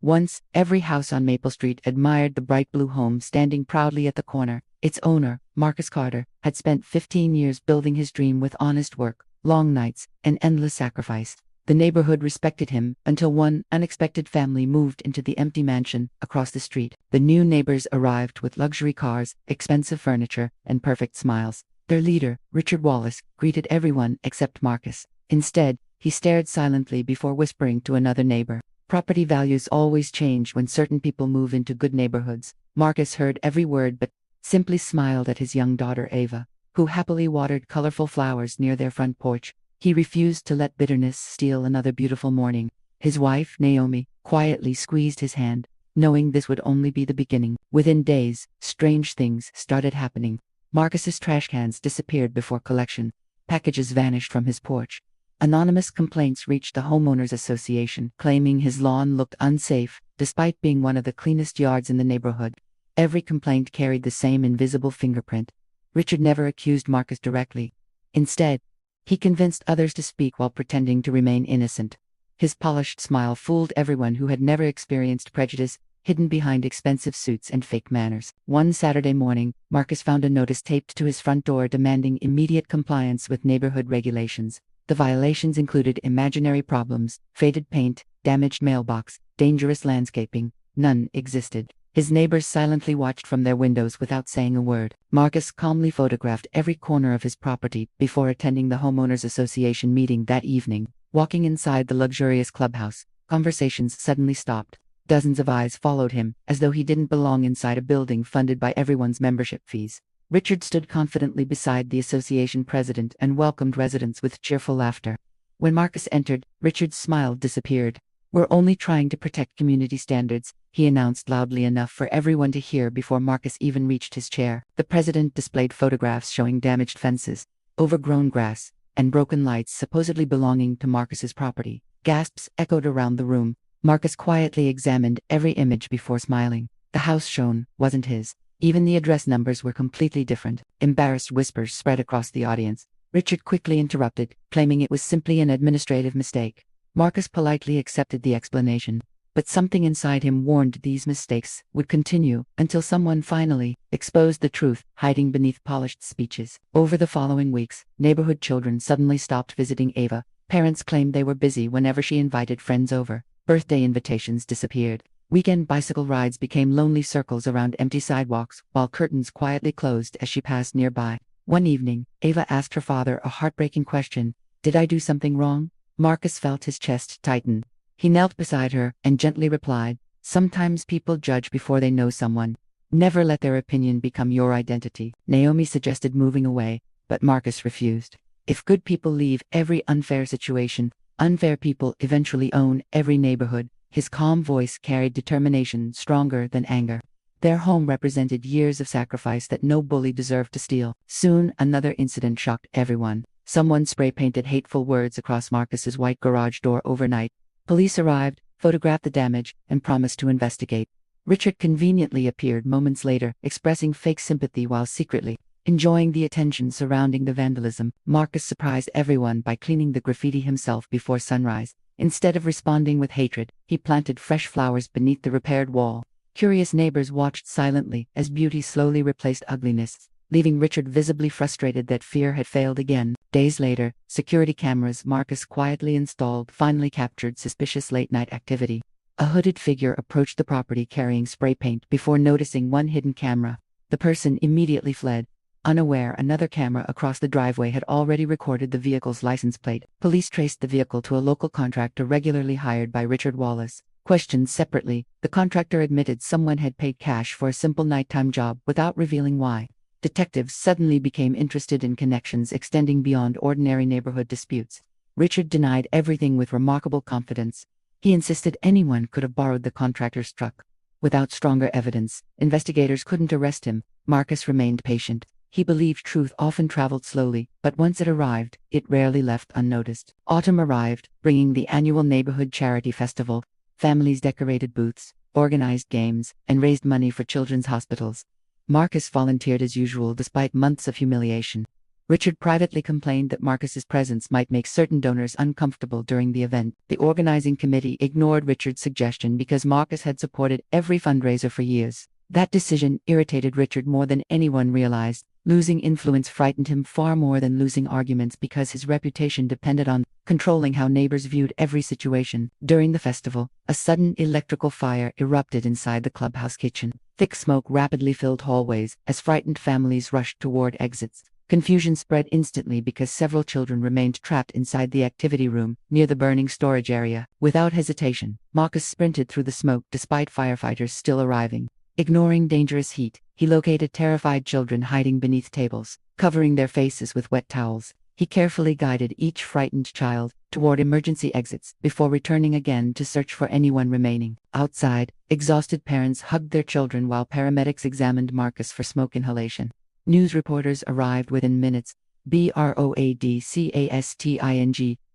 Once, every house on Maple Street admired the bright blue home standing proudly at the corner. Its owner, Marcus Carter, had spent 15 years building his dream with honest work, long nights, and endless sacrifice. The neighborhood respected him until one unexpected family moved into the empty mansion across the street. The new neighbors arrived with luxury cars, expensive furniture, and perfect smiles. Their leader, Richard Wallace, greeted everyone except Marcus. Instead, he stared silently before whispering to another neighbor. Property values always change when certain people move into good neighborhoods. Marcus heard every word but simply smiled at his young daughter Ava, who happily watered colorful flowers near their front porch. He refused to let bitterness steal another beautiful morning. His wife, Naomi, quietly squeezed his hand, knowing this would only be the beginning. Within days, strange things started happening. Marcus's trash cans disappeared before collection. Packages vanished from his porch. Anonymous complaints reached the homeowners association, claiming his lawn looked unsafe, despite being one of the cleanest yards in the neighborhood. Every complaint carried the same invisible fingerprint. Richard never accused Marcus directly. Instead, he convinced others to speak while pretending to remain innocent. His polished smile fooled everyone who had never experienced prejudice, hidden behind expensive suits and fake manners. One Saturday morning, Marcus found a notice taped to his front door demanding immediate compliance with neighborhood regulations. The violations included imaginary problems, faded paint, damaged mailbox, dangerous landscaping. None existed. His neighbors silently watched from their windows without saying a word. Marcus calmly photographed every corner of his property before attending the homeowners association meeting that evening. Walking inside the luxurious clubhouse, conversations suddenly stopped. Dozens of eyes followed him, as though he didn't belong inside a building funded by everyone's membership fees. Richard stood confidently beside the association president and welcomed residents with cheerful laughter. When Marcus entered, Richard's smile disappeared. "We're only trying to protect community standards," he announced loudly enough for everyone to hear before Marcus even reached his chair. The president displayed photographs showing damaged fences, overgrown grass, and broken lights supposedly belonging to Marcus's property. Gasps echoed around the room. Marcus quietly examined every image before smiling. The house shown wasn't his. Even the address numbers were completely different. Embarrassed whispers spread across the audience. Richard quickly interrupted, claiming it was simply an administrative mistake. Marcus politely accepted the explanation, but something inside him warned these mistakes would continue until someone finally exposed the truth hiding beneath polished speeches. Over the following weeks, neighborhood children suddenly stopped visiting Ava. Parents claimed they were busy whenever she invited friends over. Birthday invitations disappeared. Weekend bicycle rides became lonely circles around empty sidewalks, while curtains quietly closed as she passed nearby. One evening, Ava asked her father a heartbreaking question. "Did I do something wrong?" Marcus felt his chest tighten. He knelt beside her and gently replied, "Sometimes people judge before they know someone. Never let their opinion become your identity." Naomi suggested moving away, but Marcus refused. If good people leave every unfair situation, unfair people eventually own every neighborhood. His calm voice carried determination stronger than anger. Their home represented years of sacrifice that no bully deserved to steal. Soon, another incident shocked everyone. Someone spray-painted hateful words across Marcus's white garage door overnight. Police arrived, photographed the damage, and promised to investigate. Richard conveniently appeared moments later, expressing fake sympathy while secretly enjoying the attention surrounding the vandalism. Marcus surprised everyone by cleaning the graffiti himself before sunrise. Instead of responding with hatred, he planted fresh flowers beneath the repaired wall. Curious neighbors watched silently as beauty slowly replaced ugliness, leaving Richard visibly frustrated that fear had failed again. Days later, security cameras Marcus quietly installed finally captured suspicious late-night activity. A hooded figure approached the property carrying spray paint before noticing one hidden camera. The person immediately fled. Unaware another camera across the driveway had already recorded the vehicle's license plate. Police traced the vehicle to a local contractor regularly hired by Richard Wallace. Questioned separately, the contractor admitted someone had paid cash for a simple nighttime job without revealing why. Detectives suddenly became interested in connections extending beyond ordinary neighborhood disputes. Richard denied everything with remarkable confidence. He insisted anyone could have borrowed the contractor's truck. Without stronger evidence, investigators couldn't arrest him. Marcus remained patient. He believed truth often traveled slowly, but once it arrived, it rarely left unnoticed. Autumn arrived, bringing the annual neighborhood charity festival. Families decorated booths, organized games, and raised money for children's hospitals. Marcus volunteered as usual despite months of humiliation. Richard privately complained that Marcus's presence might make certain donors uncomfortable during the event. The organizing committee ignored Richard's suggestion because Marcus had supported every fundraiser for years. That decision irritated Richard more than anyone realized. Losing influence frightened him far more than losing arguments because his reputation depended on controlling how neighbors viewed every situation. During the festival, a sudden electrical fire erupted inside the clubhouse kitchen. Thick smoke rapidly filled hallways as frightened families rushed toward exits. Confusion spread instantly because several children remained trapped inside the activity room near the burning storage area. Without hesitation, Marcus sprinted through the smoke despite firefighters still arriving. Ignoring dangerous heat, he located terrified children hiding beneath tables, covering their faces with wet towels. He carefully guided each frightened child toward emergency exits before returning again to search for anyone remaining. Outside, exhausted parents hugged their children while paramedics examined Marcus for smoke inhalation. News reporters arrived within minutes. Broadcasting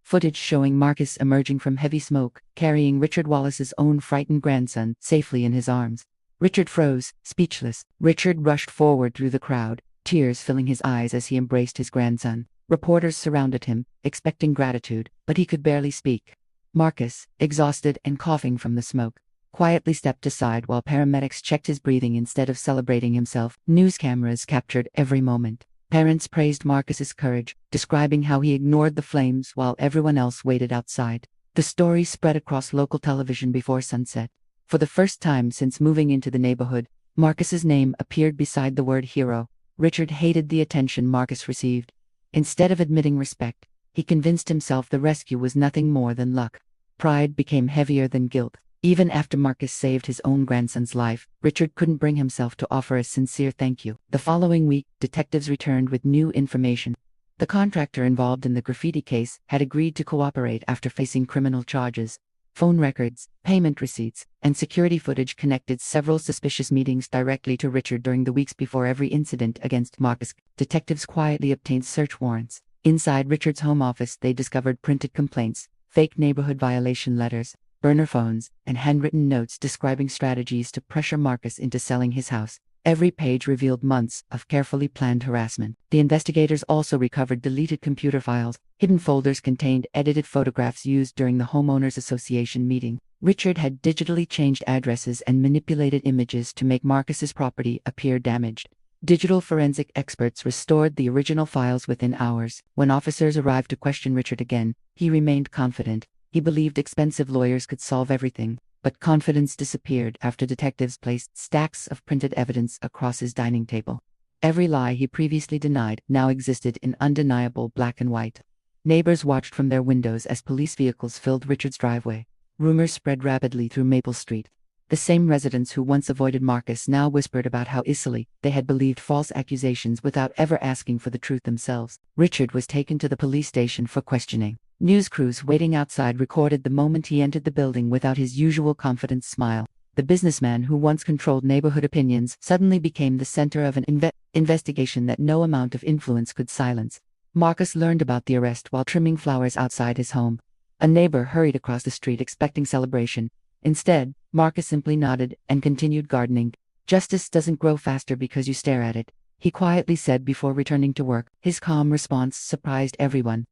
footage showing Marcus emerging from heavy smoke, carrying Richard Wallace's own frightened grandson safely in his arms. Richard froze, speechless. Richard rushed forward through the crowd, tears filling his eyes as he embraced his grandson. Reporters surrounded him, expecting gratitude, but he could barely speak. Marcus, exhausted and coughing from the smoke, quietly stepped aside while paramedics checked his breathing instead of celebrating himself. News cameras captured every moment. Parents praised Marcus's courage, describing how he ignored the flames while everyone else waited outside. The story spread across local television before sunset. For the first time since moving into the neighborhood, Marcus's name appeared beside the word hero. Richard hated the attention Marcus received. Instead of admitting respect, he convinced himself the rescue was nothing more than luck. Pride became heavier than guilt. Even after Marcus saved his own grandson's life, Richard couldn't bring himself to offer a sincere thank you. The following week, detectives returned with new information. The contractor involved in the graffiti case had agreed to cooperate after facing criminal charges. Phone records, payment receipts, and security footage connected several suspicious meetings directly to Richard during the weeks before every incident against Marcus. Detectives quietly obtained search warrants. Inside Richard's home office, they discovered printed complaints, fake neighborhood violation letters, burner phones, and handwritten notes describing strategies to pressure Marcus into selling his house. Every page revealed months of carefully planned harassment. The investigators also recovered deleted computer files. Hidden folders contained edited photographs used during the homeowners association meeting. Richard had digitally changed addresses and manipulated images to make Marcus's property appear damaged. Digital forensic experts restored the original files within hours. When officers arrived to question Richard again, he remained confident. He believed expensive lawyers could solve everything. But confidence disappeared after detectives placed stacks of printed evidence across his dining table. Every lie he previously denied now existed in undeniable black and white. Neighbors watched from their windows as police vehicles filled Richard's driveway. Rumors spread rapidly through Maple Street. The same residents who once avoided Marcus now whispered about how easily they had believed false accusations without ever asking for the truth themselves. Richard was taken to the police station for questioning. News crews waiting outside recorded the moment he entered the building without his usual confident smile. The businessman who once controlled neighborhood opinions suddenly became the center of an investigation that no amount of influence could silence. Marcus learned about the arrest while trimming flowers outside his home. A neighbor hurried across the street expecting celebration. Instead, Marcus simply nodded and continued gardening. "Justice doesn't grow faster because you stare at it," he quietly said before returning to work. His calm response surprised everyone.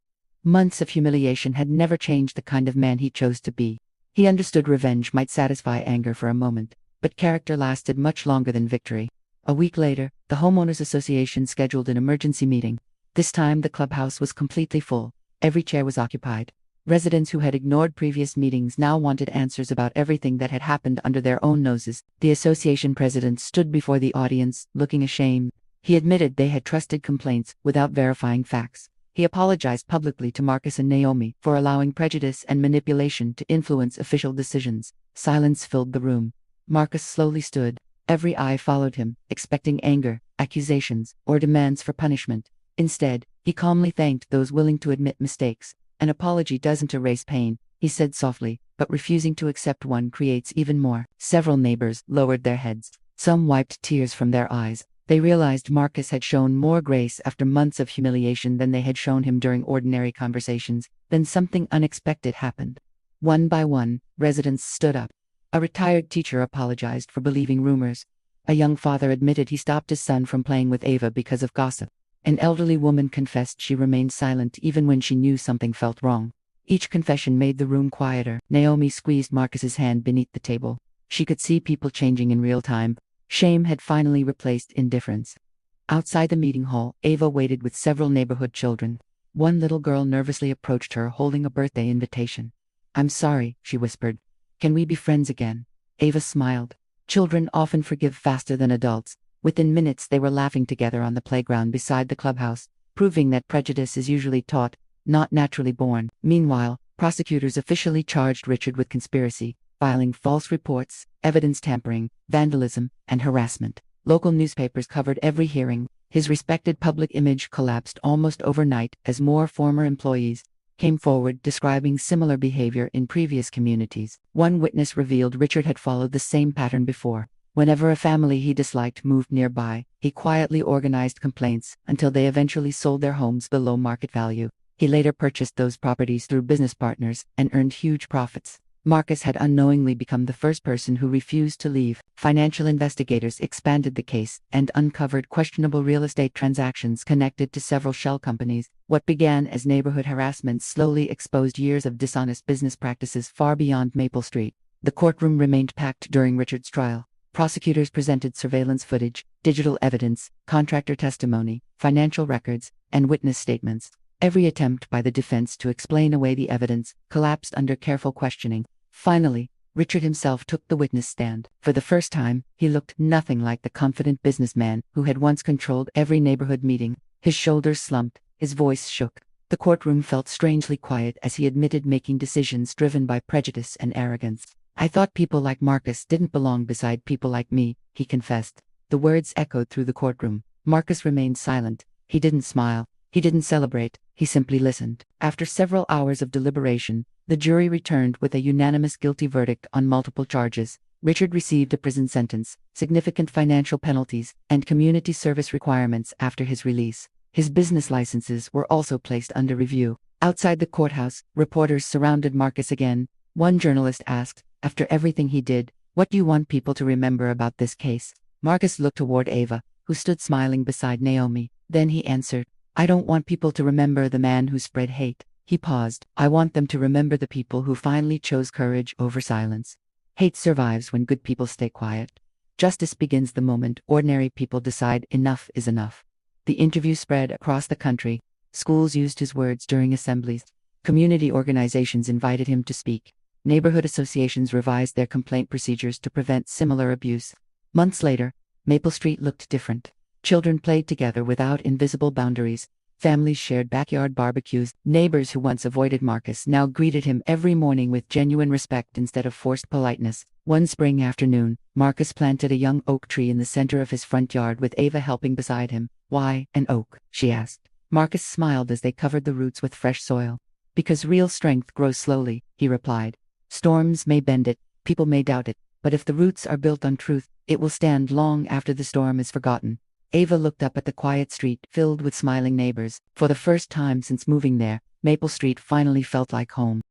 Months of humiliation had never changed the kind of man he chose to be. He understood revenge might satisfy anger for a moment, but character lasted much longer than victory. A week later, the homeowners association scheduled an emergency meeting. This time the clubhouse was completely full. Every chair was occupied. Residents who had ignored previous meetings now wanted answers about everything that had happened under their own noses. The association president stood before the audience, looking ashamed. He admitted they had trusted complaints without verifying facts. He apologized publicly to Marcus and Naomi for allowing prejudice and manipulation to influence official decisions. Silence filled the room. Marcus slowly stood. Every eye followed him, expecting anger, accusations, or demands for punishment. Instead, he calmly thanked those willing to admit mistakes. "An apology doesn't erase pain," he said softly, "but refusing to accept one creates even more." Several neighbors lowered their heads. Some wiped tears from their eyes. They realized Marcus had shown more grace after months of humiliation than they had shown him during ordinary conversations. Then something unexpected happened. One by one, residents stood up. A retired teacher apologized for believing rumors. A young father admitted he stopped his son from playing with Ava because of gossip. An elderly woman confessed she remained silent even when she knew something felt wrong. Each confession made the room quieter. Naomi squeezed Marcus's hand beneath the table. She could see people changing in real time. Shame had finally replaced indifference. Outside the meeting hall, Ava waited with several neighborhood children. One little girl nervously approached her holding a birthday invitation. "I'm sorry," she whispered. "Can we be friends again?" Ava smiled. Children often forgive faster than adults. Within minutes they were laughing together on the playground beside the clubhouse, proving that prejudice is usually taught, not naturally born. Meanwhile, prosecutors officially charged Richard with conspiracy, filing false reports, evidence tampering, vandalism, and harassment. Local newspapers covered every hearing. His respected public image collapsed almost overnight as more former employees came forward describing similar behavior in previous communities. One witness revealed Richard had followed the same pattern before. Whenever a family he disliked moved nearby, he quietly organized complaints until they eventually sold their homes below market value. He later purchased those properties through business partners and earned huge profits. Marcus had unknowingly become the first person who refused to leave. Financial investigators expanded the case and uncovered questionable real estate transactions connected to several shell companies. What began as neighborhood harassment slowly exposed years of dishonest business practices far beyond Maple Street. The courtroom remained packed during Richard's trial. Prosecutors presented surveillance footage, digital evidence, contractor testimony, financial records, and witness statements. Every attempt by the defense to explain away the evidence collapsed under careful questioning. Finally, Richard himself took the witness stand. For the first time, he looked nothing like the confident businessman who had once controlled every neighborhood meeting. His shoulders slumped, his voice shook. The courtroom felt strangely quiet as he admitted making decisions driven by prejudice and arrogance. "I thought people like Marcus didn't belong beside people like me," he confessed. The words echoed through the courtroom. Marcus remained silent. He didn't smile. He didn't celebrate. He simply listened. After several hours of deliberation, the jury returned with a unanimous guilty verdict on multiple charges. Richard received a prison sentence, significant financial penalties, and community service requirements after his release. His business licenses were also placed under review. Outside the courthouse, reporters surrounded Marcus again. One journalist asked, "After everything he did, what do you want people to remember about this case?" Marcus looked toward Ava, who stood smiling beside Naomi. Then he answered, "I don't want people to remember the man who spread hate." He paused. "I want them to remember the people who finally chose courage over silence. Hate survives when good people stay quiet. Justice begins the moment ordinary people decide enough is enough." The interview spread across the country. Schools used his words during assemblies. Community organizations invited him to speak. Neighborhood associations revised their complaint procedures to prevent similar abuse. Months later, Maple Street looked different. Children played together without invisible boundaries. Families shared backyard barbecues. Neighbors who once avoided Marcus now greeted him every morning with genuine respect instead of forced politeness. One spring afternoon, Marcus planted a young oak tree in the center of his front yard with Ava helping beside him. "Why an oak?" she asked. Marcus smiled as they covered the roots with fresh soil. "Because real strength grows slowly," he replied. "Storms may bend it, people may doubt it, but if the roots are built on truth, it will stand long after the storm is forgotten." Ava looked up at the quiet street filled with smiling neighbors. For the first time since moving there, Maple Street finally felt like home.